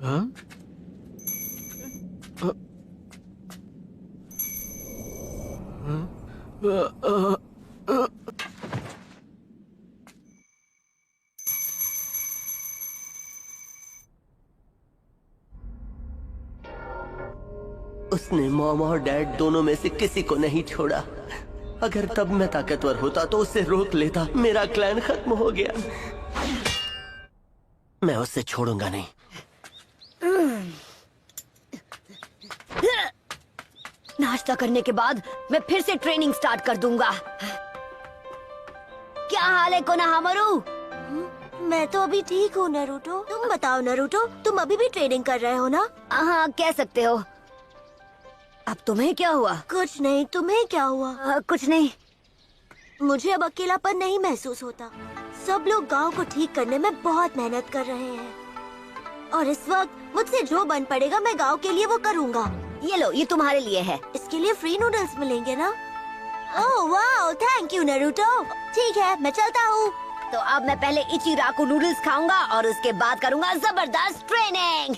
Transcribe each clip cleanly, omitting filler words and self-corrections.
हाँ? अ- अ- अ- अ- उसने मॉम और डैड दोनों में से किसी को नहीं छोड़ा। अगर तब मैं ताकतवर होता तो उसे रोक लेता। मेरा क्लैन खत्म हो गया। मैं उसे छोड़ूंगा नहीं। नाश्ता करने के बाद मैं फिर से ट्रेनिंग स्टार्ट कर दूंगा। क्या हाल है कोनोहामारू? मैं तो अभी ठीक हूँ नारुतो। तुम बताओ नारुतो, तुम अभी भी ट्रेनिंग कर रहे हो ना? हाँ, कह सकते हो। अब तुम्हें क्या हुआ? कुछ नहीं, तुम्हें क्या हुआ? कुछ नहीं। मुझे अब अकेलापन नहीं महसूस होता। सब लोग गांव को ठीक करने में बहुत मेहनत कर रहे हैं और इस वक्त मुझसे जो बन पड़ेगा मैं गांव के लिए वो करूँगा। ये लो, ये तुम्हारे लिए है। इसके लिए फ्री नूडल्स मिलेंगे ना? ओह वाह, थैंक यू नारुतो। ठीक है, मैं चलता हूँ। तो अब मैं पहले इचिराकु नूडल्स खाऊंगा और उसके बाद करूंगा जबरदस्त ट्रेनिंग।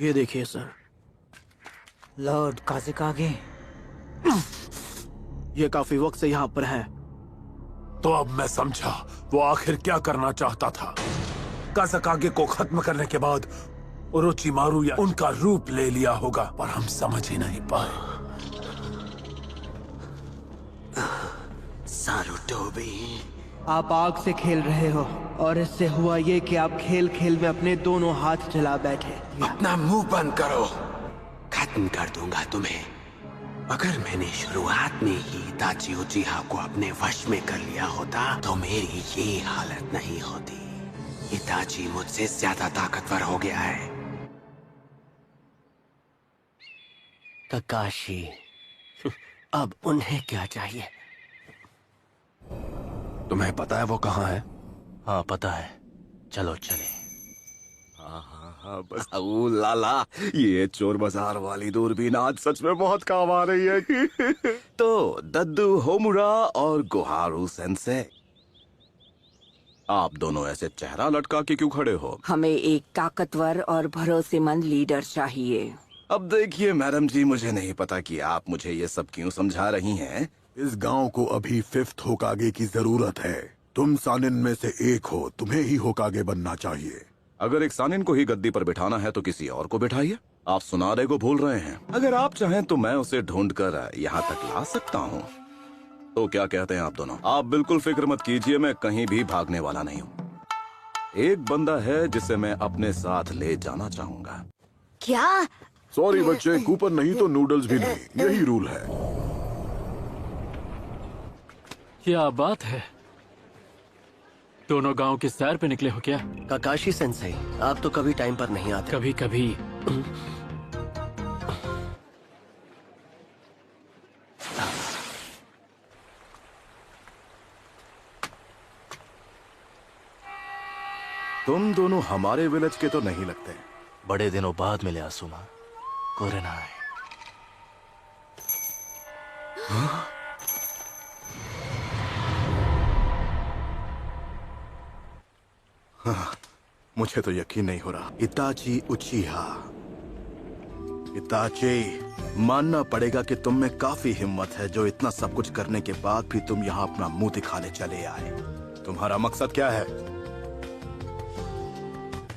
ये देखिए सर। लॉर्ड काज़ेकागे। ये काफी वक्त से यहाँ पर है। तो अब मैं समझा वो आखिर क्या करना चाहता था। काज़ेकागे को खत्म करने के बाद ओरोचिमारू या उनका रूप ले लिया होगा, पर हम समझ ही नहीं पाए। सारुटोबी, आप आग से खेल रहे हो और इससे हुआ ये कि आप खेल खेल में अपने दोनों हाथ जला बैठे। अपना मुंह बंद करो। खत्म कर दूंगा तुम्हें। अगर मैंने शुरुआत में ही इताची उचिहा को अपने वश में कर लिया होता तो मेरी ये हालत नहीं होती। इताची मुझसे ज्यादा ताकतवर हो गया है। ककाशी, अब उन्हें क्या चाहिए? तुम्हें पता है वो कहाँ है? हाँ पता है, चलो चले। हाँ बस। ओ लाला, ये चोर बाजार वाली दूरबीन आज सच में बहुत काम आ रही है। तो दद्दू होमुरा और गुहारू सेंसे, आप दोनों ऐसे चेहरा लटका के क्यों खड़े हो? हमें एक ताकतवर और भरोसेमंद लीडर चाहिए। अब देखिए मैडम जी, मुझे नहीं पता कि आप मुझे ये सब क्यों समझा रही हैं। इस गांव को अभी 5th होकागे की जरूरत है। तुम सानिन में से एक हो, तुम्हें ही होकागे बनना चाहिए। अगर एक सानिन को ही गद्दी पर बिठाना है तो किसी और को बिठाइए। आप सुनारे को भूल रहे हैं। अगर आप चाहें तो मैं उसे ढूंढ कर यहाँ तक ला सकता हूँ। तो क्या कहते हैं आप दोनों? आप बिल्कुल फिक्र मत कीजिए, मैं कहीं भी भागने वाला नहीं हूँ। एक बंदा है जिसे मैं अपने साथ ले जाना चाहूंगा। क्या? सॉरी बच्चे, कूपन नहीं तो नूडल्स भी नहीं, यही रूल है। क्या बात है, दोनों गांव की सैर पे निकले हो क्या? ककाशी सेंसेई, आप तो कभी टाइम पर नहीं आते। कभी कभी। तुम दोनों हमारे विलेज के तो नहीं लगते। बड़े दिनों बाद मिले आसुमा। कोरेनाई। हाँ, मुझे तो यकीन नहीं हो रहा। इताची उचिहा, इताची, मानना पड़ेगा कि तुम में काफी हिम्मत है जो इतना सब कुछ करने के बाद भी तुम यहाँ अपना मुंह दिखाने चले आए। तुम्हारा मकसद क्या है?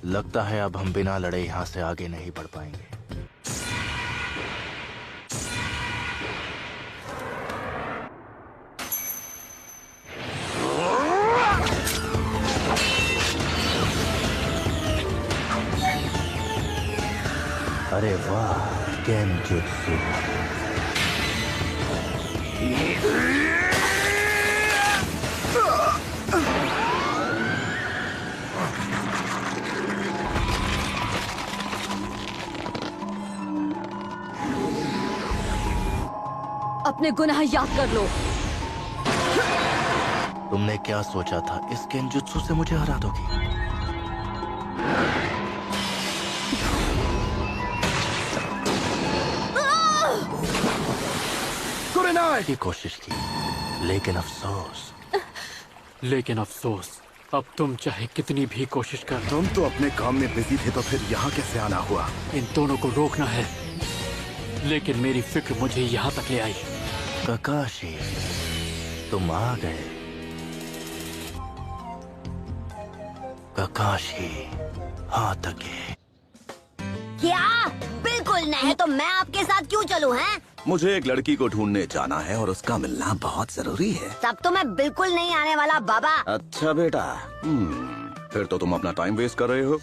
लगता है अब हम बिना लड़े यहाँ से आगे नहीं बढ़ पाएंगे। अरे वाह, गेनजुत्सु। अपने गुनाह याद कर लो। तुमने क्या सोचा था, इस गेनजुत्सु से मुझे हरा दोगी? की कोशिश की, लेकिन अफसोस लेकिन अफसोस, अब तुम चाहे कितनी भी कोशिश कर, तुम तो अपने काम में बिजी थे, तो फिर यहाँ कैसे आना हुआ? इन दोनों को रोकना है, लेकिन मेरी फिक्र मुझे यहाँ तक ले आई। ककाशी, तुम आ गए। ककाशी, हाँ तके। क्या? बिल्कुल नहीं, तो मैं आपके साथ क्यों चलूं, हैं? मुझे एक लड़की को ढूंढने जाना है और उसका मिलना बहुत जरूरी है। तब तो मैं बिल्कुल नहीं आने वाला बाबा। अच्छा बेटा, फिर तो तुम अपना टाइम वेस्ट कर रहे हो।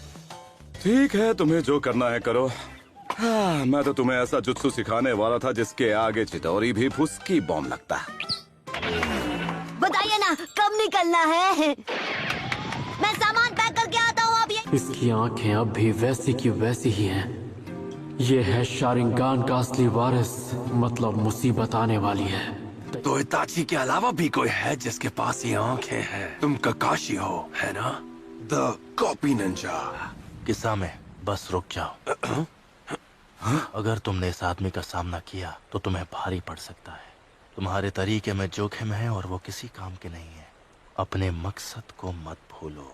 ठीक है, तुम्हें जो करना है करो। हाँ, मैं तो तुम्हें ऐसा जुत्सु सिखाने वाला था जिसके आगे चितौरी भी फुसकी बॉम्ब लगता। बताइए ना, कब निकलना है? मैं सामान पैक करके आता हूँ। अब ये इसकी आंखें अब भी वैसी की वैसी ही हैं। ये है शारिंगान का असली वारिस, मतलब मुसीबत आने वाली है। तो इताची के अलावा भी कोई है जिसके पास ये आंखें हैं? तुम ककाशी हो, है ना? The copy Ninja. किस्सा में बस रुक जाओ। अगर तुमने इस आदमी का सामना किया तो तुम्हें भारी पड़ सकता है। तुम्हारे तरीके में जोखिम है और वो किसी काम के नहीं है। अपने मकसद को मत भूलो।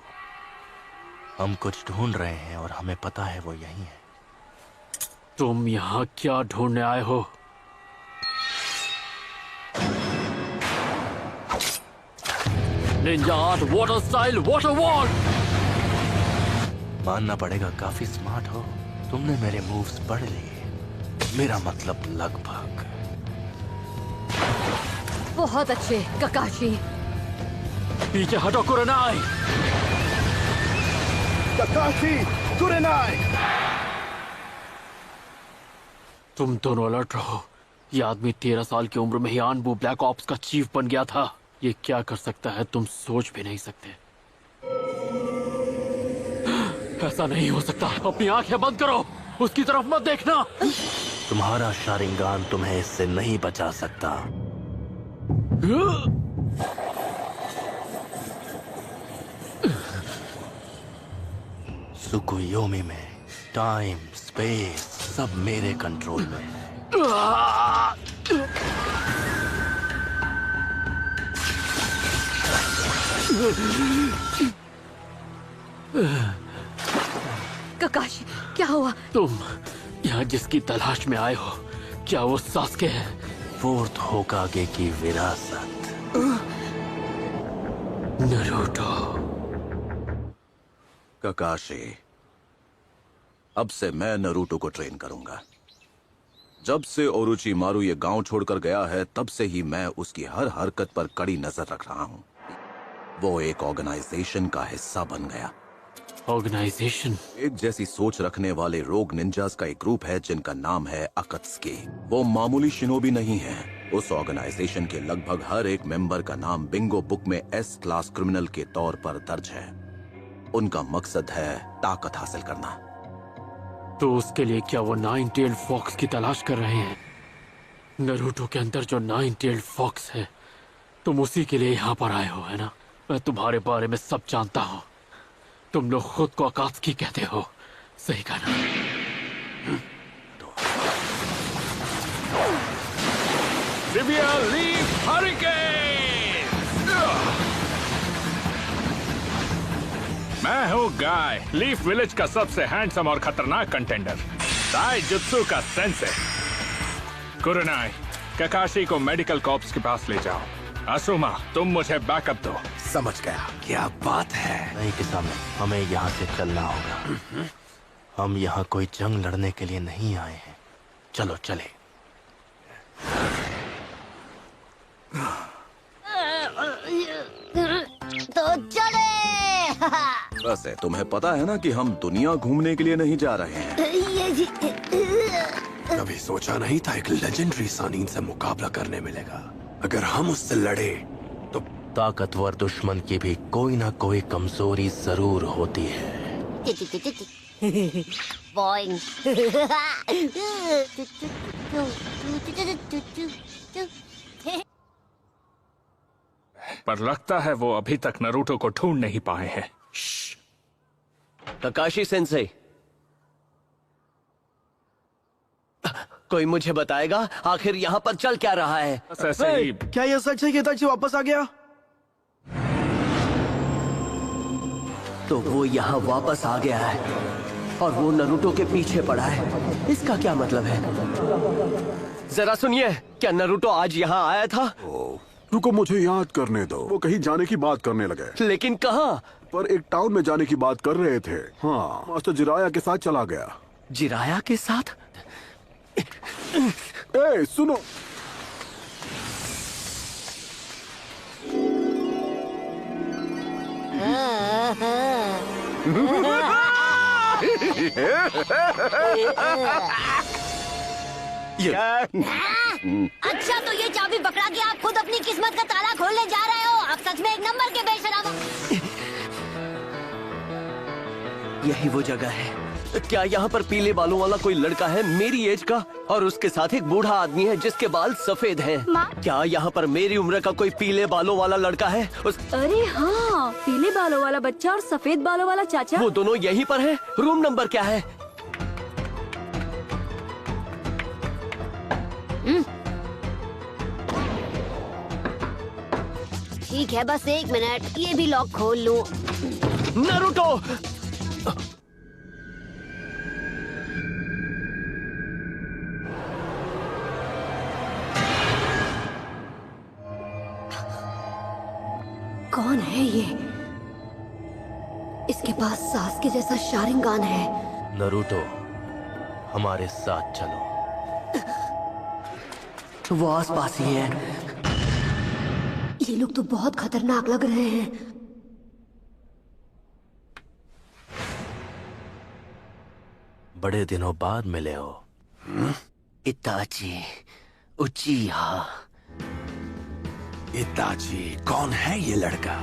हम कुछ ढूंढ रहे हैं और हमें पता है वो यही है। तुम यहाँ क्या ढूंढने आए हो? Ninja art water style water wall. मानना पड़ेगा, काफी स्मार्ट हो। तुमने मेरे मूव्स पढ़ लिए। मेरा मतलब लगभग। बहुत अच्छे ककाशी। पीछे हटो कुरनाई। ककाशी, कुरनाई। तुम दोनों अलर्ट रहो। ये आदमी 13 साल की उम्र में ही आनबू ब्लैक ऑप्स का चीफ बन गया था। ये क्या कर सकता है तुम सोच भी नहीं सकते। ऐसा नहीं हो सकता। अपनी आंखें बंद करो, उसकी तरफ मत देखना। तुम्हारा शारिंगान तुम्हें इससे नहीं बचा सकता। सुकुयोमी में टाइम स्पेस सब मेरे कंट्रोल में है। ककाशी, क्या हुआ? तुम यहाँ जिसकी तलाश में आए हो, क्या वो सास्के है? फोर्थ होकागे की विरासत। नरूटो। ककाशी, अब से मैं नरूटो को ट्रेन करूंगा। जब से ओरोचिमारू ये गांव छोड़कर गया है, तब से ही मैं उसकी हर हरकत पर कड़ी नजर रख रहा हूँ। वो एक ऑर्गेनाइजेशन का हिस्सा बन गया। ऑर्गेनाइजेशन? एक जैसी सोच रखने वाले रोग निंजास का एक ग्रुप है जिनका नाम है अकत्सुकी। वो मामूली शिनोबी नहीं है। उस ऑर्गेनाइजेशन के लगभग हर एक मेंबर का नाम बिंगो बुक में एस क्लास क्रिमिनल के तौर पर दर्ज है। उनका मकसद है ताकत हासिल करना। तो उसके लिए क्या वो 9-tailed फॉक्स की तलाश कर रहे हैं? नरूटो के अंदर जो 9-tailed फॉक्स है, तुम उसी के लिए यहाँ पर आए हो, है ना? मैं तुम्हारे बारे में सब जानता हूँ। तुम लोग खुद को अकात्सुकी कहते हो, सही कहा ना? Leaf hurricane. मैं हूँ गाय, लीफ विलेज का सबसे हैंडसम और खतरनाक कंटेंडर, ताइजुत्सु का सेंसे। कुरनाई, ककाशी को मेडिकल कॉर्प्स के पास ले जाओ। असुमा, तुम मुझे बैकअप दो। समझ गया, क्या बात है? नहीं किसान, हमें यहाँ से चलना होगा। हम यहाँ कोई जंग लड़ने के लिए नहीं आए हैं। चलो चले। तो चले। वैसे तुम्हें पता है ना कि हम दुनिया घूमने के लिए नहीं जा रहे हैं। कभी सोचा नहीं था एक लेजेंडरी सानीन से मुकाबला करने मिलेगा। अगर हम उससे लड़े तो ताकतवर दुश्मन की भी कोई ना कोई कमजोरी जरूर होती है। बॉइंग। पर लगता है वो अभी तक नरूटो को ढूंढ नहीं पाए हैं। ककाशी सेंसे, कोई मुझे बताएगा आखिर यहाँ पर चल क्या रहा है? बस ऐसे ही। क्या ये सच है कि इताची वापस आ गया? तो वो यहाँ वापस आ गया है और वो नरूटो के पीछे पड़ा है। इसका क्या मतलब है? जरा सुनिए, क्या नरूटो आज यहाँ आया था? रुको, मुझे याद करने दो। वो कहीं जाने की बात करने लगे। लेकिन कहाँ? पर एक टाउन में जाने की बात कर रहे थे। हाँ, मास्टर जिराया के साथ चला गया। जिराया के साथ? ए, सुनो। अच्छा, तो ये चाबी पकड़ा के आप खुद अपनी किस्मत का ताला खोलने जा रहे हो? आप सच में एक नंबर के बेशरम हो। यही वो जगह है। क्या यहाँ पर पीले बालों वाला कोई लड़का है मेरी एज का, और उसके साथ एक बूढ़ा आदमी है जिसके बाल सफेद हैं? क्या यहाँ पर मेरी उम्र का कोई पीले बालों वाला लड़का है? अरे हाँ, पीले बालों वाला बच्चा और सफेद बालों वाला चाचा। वो दोनों यहीं पर हैं। रूम नंबर क्या है? ठीक है, बस 1 मिनट, ये भी लॉक खोल लूं। नरूटो! कौन है ये? इसके पास सास के जैसा शारिंगान है। नरूटो, हमारे साथ चलो। वो आसपास ही है। ये लोग तो बहुत खतरनाक लग रहे हैं। बड़े दिनों बाद मिले हो। इताची उचिहा। इताची, कौन है ये लड़का?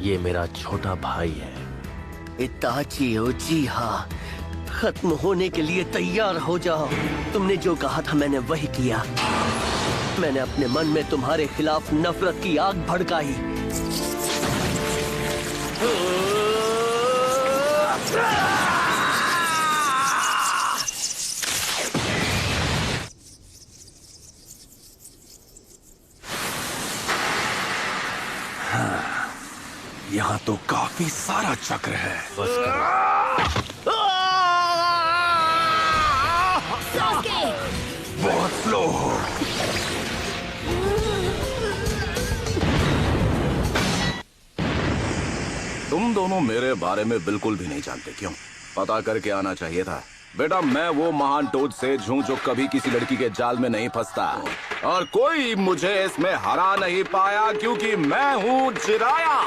ये मेरा छोटा भाई है। इताची उचिहा, खत्म होने के लिए तैयार हो जाओ। तुमने जो कहा था मैंने वही किया। मैंने अपने मन में तुम्हारे खिलाफ नफरत की आग भड़काई। यहाँ तो काफी सारा चक्र है। बहुत स्लो हो। तुम दोनों मेरे बारे में बिल्कुल भी नहीं जानते। क्यों? पता करके आना चाहिए था। बेटा, मैं वो महान टोड सेज हूँ जो कभी किसी लड़की के जाल में नहीं फंसता, और कोई मुझे इसमें हरा नहीं पाया क्योंकि मैं हूँ जिराया।